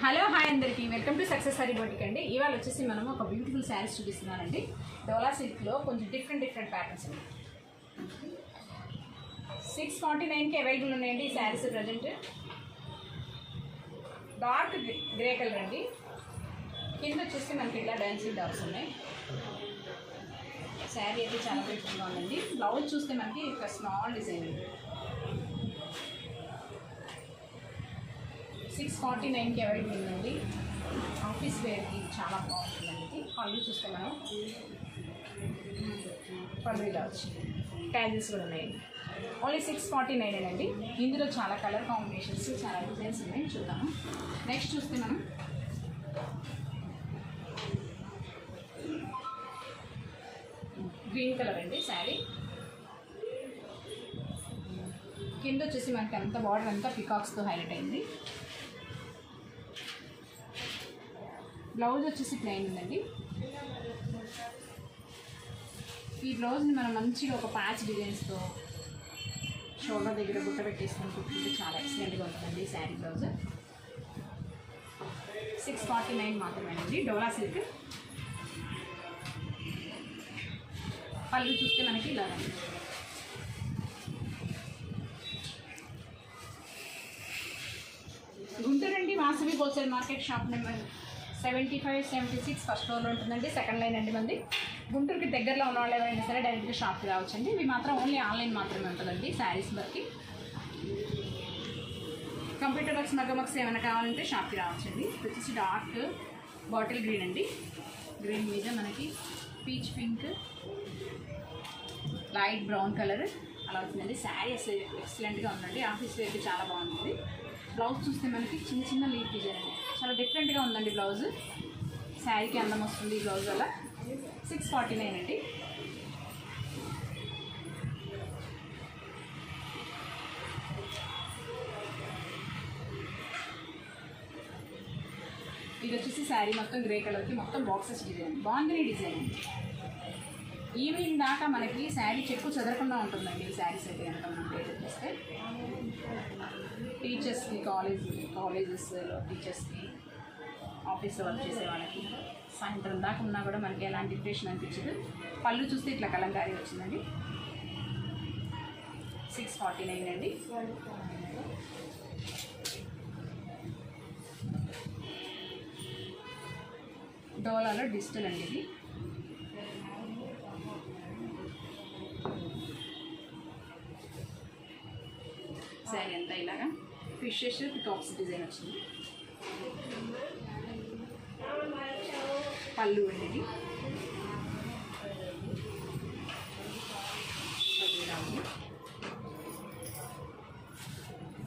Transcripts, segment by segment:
Hello hi అందరికీ welcome to success sorry boutique అండి. ఇవాళ వచ్చేసి మనం ఒక బ్యూటిఫుల్ శారీస్ చూపిస్తున్నానండి. డోలా సిల్క్లో కొంచెం డిఫరెంట్ ప్యాటర్న్స్ అండి. 649కి అవైలబుల్ ఉన్నాయండి ఈ saris. Present dark grey colour అండి. కింద వచ్చేసి మనకి ఇలా డాన్సింగ్ డాట్స్ ఉన్నాయి. శారీ అయితే చాలా బ్యూటిఫుల్గా ఉందండి. బ్లౌజ్ చూస్తే మనకి ఒక స్మాల్ డిజైన్ అండి. 649కి అవైలబుల్ ఉందండి. ఆఫీస్ వేర్కి చాలా బాగుంటుందండి. ఇది పళ్ళు చూస్తే మనం పళ్ళు ఇలా వచ్చింది. ట్యాజెస్ కూడా ఉన్నాయండి. ఓన్లీ 649 అండి. ఇందులో చాలా కలర్ కాంబినేషన్స్, చాలా డిజైన్స్ ఉన్నాయి, చూద్దాము. నెక్స్ట్ చూస్తే మనం గ్రీన్ కలర్ అండి శారీ. కింద వచ్చేసి మనకి అంత బార్డర్ అంతా పికాక్స్తో హైలైట్ అయింది. బ్లౌజ్ వచ్చేసి ప్లెయిన్ ఉందండి. ఈ బ్లౌజ్ని మనం మంచిగా ఒక ప్యాచ్ డిజైన్స్తో షోల్డర్ దగ్గర బుట్ట పెట్టేసుకొని కుట్టుకుంటే చాలా ఎక్సలెంట్గా ఉంటుందండి ఈ శారీ బ్లౌజ్. 649 మాత్రమే అండి. డోలా సిల్క్. పళ్ళు చూస్తే మనకి ఇలా గుంటూరు అండి. Vasavi wholesale market shop number 75, 76 first ఫ్లోర్లో ఉంటుందండి. సెకండ్ లైన్ అండి మంది. గుంటూరుకి దగ్గరలో ఉన్న వాళ్ళు ఎవరైనా సరే డైరెక్ట్గా షాప్కి రావచ్చండి. ఇవి మాత్రం ఓన్లీ ఆన్లైన్ మాత్రమే ఉంటుందండి శారీస్ వరకు. కంప్యూటర్ వర్క్స్ మగ్గమక్స్ ఏమైనా కావాలంటే షాప్కి రావచ్చండి. వచ్చేసి డార్క్ బాటిల్ గ్రీన్ అండి. గ్రీన్ మీద మనకి peach pink, light brown colour అలా వచ్చిందండి. శారీ అసలు ఎక్సలెంట్గా ఉందండి. ఆఫీస్ వేర్కి చాలా బాగుంటుంది. బ్లౌజ్ చూస్తే మనకి చిన్న చిన్న లీఫ్ డిజైన్ అండి. చాలా డిఫరెంట్గా ఉందండి బ్లౌజ్. శారీకి అందం వస్తుంది ఈ బ్లౌజ్ వల్ల. 649 అండి. ఇది వచ్చేసి శారీ మొత్తం గ్రే కలర్కి మొత్తం బాక్సెస్ డిజైన్. బాగుంది డిజైన్. ఈవినింగ్ దాకా మనకి శారీ చెక్కు చెదరకుండా ఉంటుందండి ఈ శారీస్ అయితే కనుక మనం డేట్ చేస్తే. టీచర్స్కి, కాలేజెస్లో టీచర్స్కి, ఆఫీస్లో వర్క్ చేసే వాళ్ళకి సాయంత్రం దాకా ఉన్నా కూడా మనకి ఎలాంటి ఇంప్రెషన్ అనిపించదు. పళ్ళు చూస్తే ఇట్లా కలంకారీ వచ్చిందండి. 649 అండి. డోలాలో డిజిటల్ అండి ఇది. శారీ అంతా ఇలాగా ఫిషెస్ టాప్స్ డిజైన్ వచ్చింది. పళ్ళు అండి.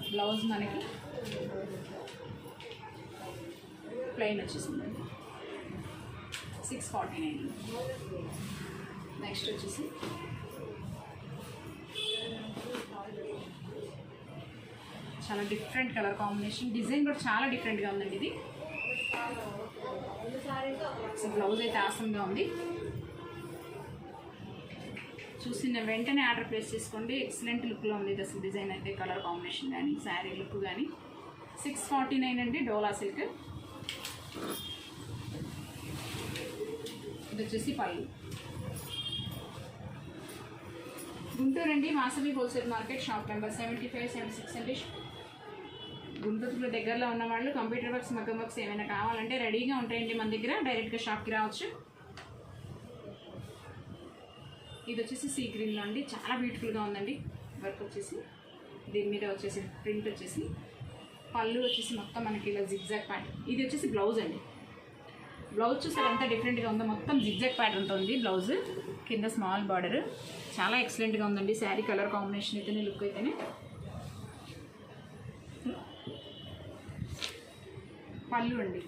బ్లౌజ్ మనకి ప్లెయిన్ వచ్చేసిందండి. 649. నెక్స్ట్ వచ్చేసి చాలా డిఫరెంట్ కలర్ కాంబినేషన్. డిజైన్ కూడా చాలా డిఫరెంట్గా ఉందండి ఇది. బ్లౌజ్ అయితే ఆసంగా ఉంది. చూసిన వెంటనే ఆర్డర్ ప్లేస్ చేసుకోండి. ఎక్సలెంట్ లుక్లో ఉంది ఇది అసలు. డిజైన్ అయితే, కలర్ కాంబినేషన్ కానీ, శారీ లుక్ కానీ. 649 అండి. డోలా సిల్క్. ఇది వచ్చేసి పళ్ళు. గుంటూరు అండి. Vasavi wholesale market shop number 75, 76 అండి. గుంటూరులో దగ్గరలో ఉన్న వాళ్ళు కంప్యూటర్ వర్క్స్, మగ్గం వర్క్స్ ఏమైనా కావాలంటే రెడీగా ఉంటాయండి మన దగ్గర. డైరెక్ట్గా షాప్కి రావచ్చు. ఇది వచ్చేసి సీ గ్రీన్లో అండి. చాలా బ్యూటిఫుల్గా ఉందండి. వర్క్ వచ్చేసి దీని మీద వచ్చేసి ప్రింట్ వచ్చేసి. పళ్ళు వచ్చేసి మొత్తం మనకి ఇలా జిగ్జాగ్ ప్యాటర్న్. ఇది వచ్చేసి బ్లౌజ్ అండి. బ్లౌజ్ చూస్తే ఎంత డిఫరెంట్గా ఉందో. మొత్తం జిగ్జాగ్ ప్యాటర్న్తో ఉంది బ్లౌజ్. కింద స్మాల్ బార్డర్. చాలా ఎక్సలెంట్గా ఉందండి శారీ. కలర్ కాంబినేషన్ అయితేనే, లుక్ అయితేనే. పళ్ళు అండి.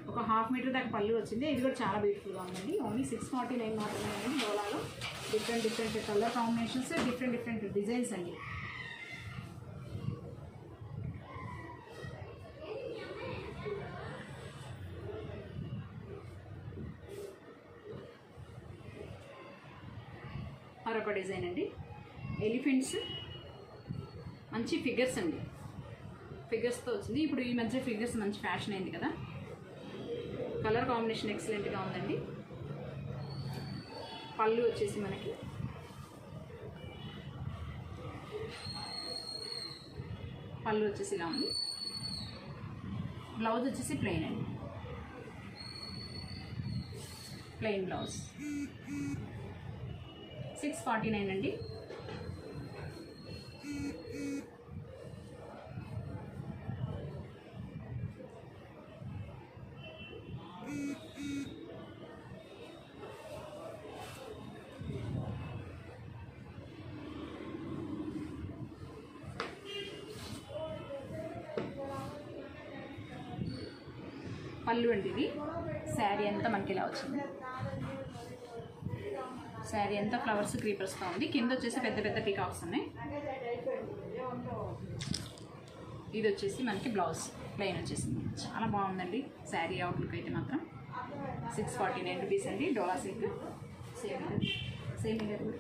ఒక 1/2 మీటర్ దాకా పళ్ళు వచ్చింది. ఇది కూడా చాలా బ్యూటిఫుల్గా ఉందండి. ఓన్లీ 649 మాత్రమే అండి. డోలాలో different colour combinations, different designs అండి. మరొక డిజైన్ అండి. ఎలిఫెంట్స్, మంచి ఫిగర్స్ అండి. ఫిగర్స్తో వచ్చింది. ఇప్పుడు ఈ మధ్య ఫిగర్స్ మంచి ఫ్యాషన్ అయింది కదా. కలర్ కాంబినేషన్ ఎక్సలెంట్గా ఉందండి. పళ్ళు వచ్చేసి మనకి ఇలా ఉంది. బ్లౌజ్ వచ్చేసి ప్లెయిన్ అండి, ప్లెయిన్ బ్లౌజ్. 649 అండి. పళ్ళు అండి ఇది. శారీ అంతా మనకి ఇలా వచ్చింది. శారీ అంతా ఫ్లవర్స్ క్రీపర్స్తో ఉంది. కింద వచ్చేసి పెద్ద పెద్ద పీకాక్స్ ఉన్నాయి. ఇది వచ్చేసి మనకి బ్లౌజ్ ప్లెయిన్ వచ్చేసింది. చాలా బాగుందండి శారీ అవుట్లుక్ అయితే మాత్రం. 649 రూపీస్ అండి. డోలా సిల్క్ సేమ్ ఇదే కూడా.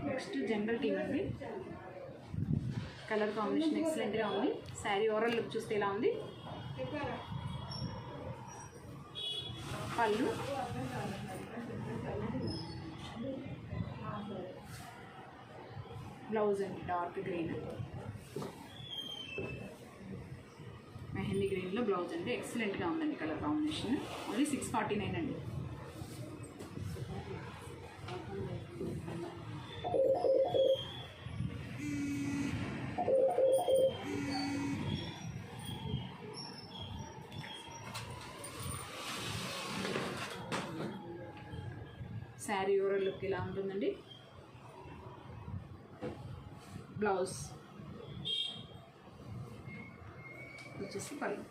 నెక్స్ట్ జనరల్ టీమ్ అండి. కలర్ కాంబినేషన్ ఎక్సలెంట్గా ఉంది. శారీ ఓవరాల్ లుక్ చూస్తే ఇలా ఉంది. పళ్ళు బ్లౌజ్ అండి డార్క్ గ్రీన్, మెహందీ గ్రీన్లో బ్లౌజ్ అండి. ఎక్సలెంట్గా ఉందండి కలర్ కాంబినేషన్. ఓన్లీ 649 అండి. శారీ ఓవరాల్ లుక్ ఇలా ఉంటుందండి. బ్లౌజ్ వచ్చేసి పళ్ళు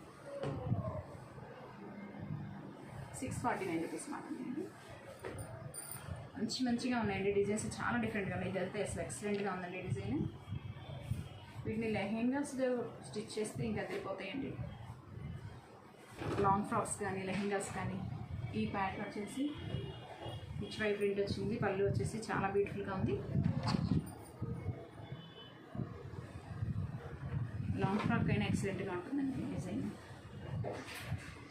649 రూపీస్ మాత్రమే. మంచిగా ఉన్నాయండి డిజైన్స్, చాలా డిఫరెంట్గా ఉన్నాయి. ఇదైతే అసలు ఎక్సలెంట్గా ఉందండి డిజైన్. వీటిని లెహెంగాస్ స్టిచ్ చేస్తే ఇంకా అదిరిపోతాయండి. లాంగ్ ఫ్రాక్స్ కానీ లెహెంగాస్ కానీ. ఈ ప్యాటర్న్ వచ్చేసి పిచ్ వై ప్రింట్ వచ్చింది. పళ్ళు వచ్చేసి చాలా బ్యూటిఫుల్గా ఉంది. లాంగ్ ఫ్రాక్ అయినా ఎక్సలెంట్గా ఉంటుందండి డిజైన్.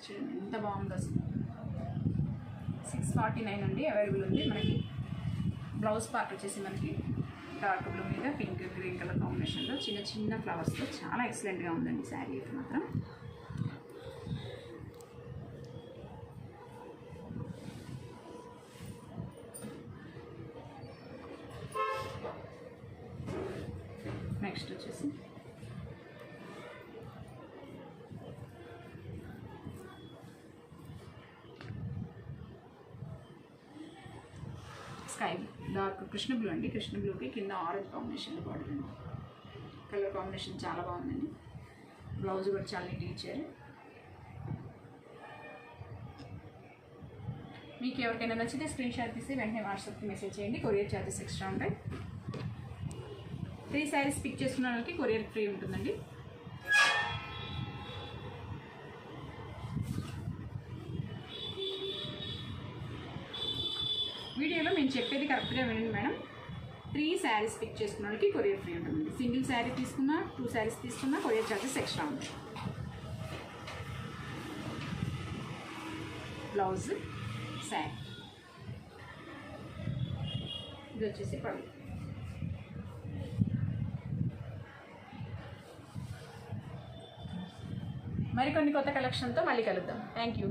చూడండి ఎంత బాగుందో అసలు. 649 అండి. అవైలబుల్ ఉంది మనకి. బ్లౌజ్ పార్ట్ వచ్చేసి మనకి డార్క్ బ్లూ మీద పింక్ గ్రీన్ కలర్ కాంబినేషన్లో చిన్న ఫ్లవర్స్తో చాలా ఎక్సలెంట్గా ఉందండి శారీ అయితే మాత్రం. నెక్స్ట్ వచ్చేసి స్కై డార్క్ కృష్ణ బ్లూ అండి. కృష్ణ బ్లూకి కింద ఆరెంజ్ కాంబినేషన్లో పడుతుంది. కలర్ కాంబినేషన్ చాలా బాగుందండి. బ్లౌజ్ కూడా చాలా నీట్గా ఇచ్చారు. మీకు ఎవరికైనా నచ్చితే స్క్రీన్ షాట్ తీసి వెంటనే వాట్సాప్కి మెసేజ్ చేయండి. కొరియర్ ఛార్జెస్ ఎక్స్ట్రా ఉంటాయి. 3 శారీస్ పిక్ చేసుకున్న వాళ్ళకి కొరియర్ ఫ్రీ ఉంటుందండి. వీడియోలో మేము చెప్పేది కరెక్ట్గా వినండి మేడం. 3 శారీస్ పిక్ చేసుకున్న వాళ్ళకి కొరియర్ ఫ్రీ ఉంటుంది. సింగిల్ శారీ తీసుకున్నా 2 శారీస్ తీసుకున్నా కొరియర్ ఛార్జెస్ ఎక్స్ట్రా ఉంటాయి. బ్లౌజ్ శారీ ఇది వచ్చేసి పళ్ళు. మరికొన్ని కొత్త కలెక్షన్తో మళ్ళీ కలుద్దాం. Thank you.